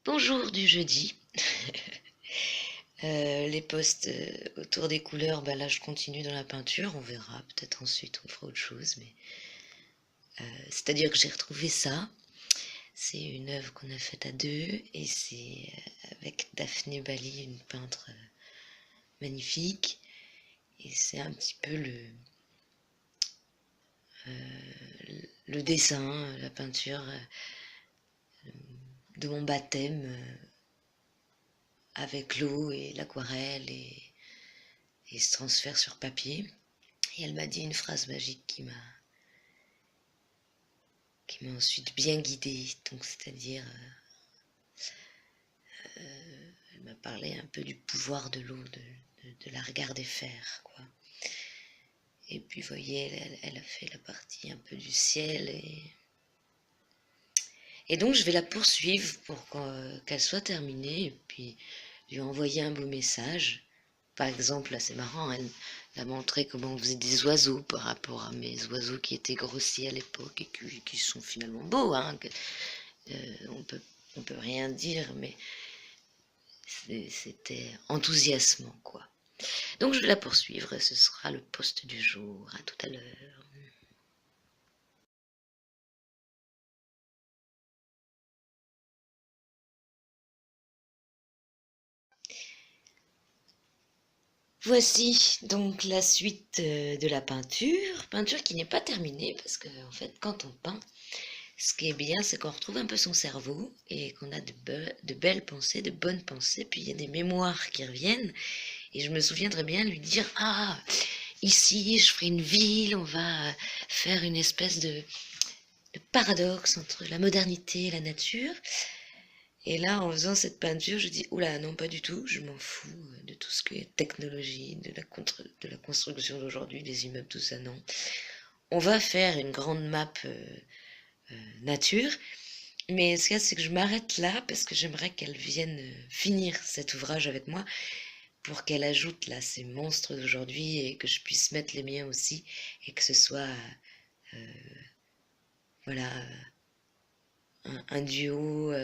Bonjour du jeudi. Les posts autour des couleurs, bah là je continue dans la peinture, on verra, peut-être ensuite on fera autre chose, mais c'est-à-dire que j'ai retrouvé ça. C'est une œuvre qu'on a faite à deux et c'est avec Daphné Bali, une peintre magnifique. Et c'est un petit peu le dessin, la peinture de mon baptême avec l'eau et l'aquarelle et ce transfert sur papier. Et elle m'a dit une phrase magique qui m'a ensuite bien guidée. Donc, c'est-à-dire, elle m'a parlé un peu du pouvoir de l'eau, de la regarder faire, quoi. Et puis, vous voyez, elle a fait la partie un peu du ciel. Et donc, je vais la poursuivre pour qu'elle soit terminée. Et puis, lui envoyer un beau message. Par exemple, là, c'est marrant, elle a montré comment on faisait des oiseaux par rapport à mes oiseaux qui étaient grossiers à l'époque et qui sont finalement beaux, hein. On peut rien dire, mais c'était enthousiasmant, quoi. Donc je vais la poursuivre, ce sera le post du jour. À tout à l'heure. Voici donc la suite de la peinture qui n'est pas terminée parce que en fait quand on peint, ce qui est bien c'est qu'on retrouve un peu son cerveau et qu'on a de belles pensées, de bonnes pensées, puis il y a des mémoires qui reviennent et je me souviendrai bien lui dire ah ici je ferai une ville, on va faire une espèce de paradoxe entre la modernité et la nature. Et là, en faisant cette peinture, je dis, oula, non, pas du tout, je m'en fous de tout ce qui est technologie, de la construction d'aujourd'hui, des immeubles, tout ça, non. On va faire une grande map nature, mais ce qu'il y a, c'est que je m'arrête là parce que j'aimerais qu'elle vienne finir cet ouvrage avec moi pour qu'elle ajoute là ces monstres d'aujourd'hui et que je puisse mettre les miens aussi et que ce soit, voilà, un duo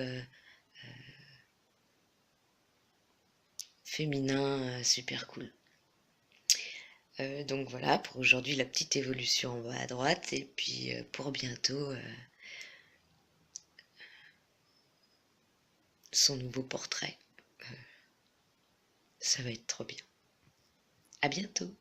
féminin super cool. Donc voilà, pour aujourd'hui, la petite évolution en bas à droite. Et puis pour bientôt, son nouveau portrait. Ça va être trop bien. À bientôt.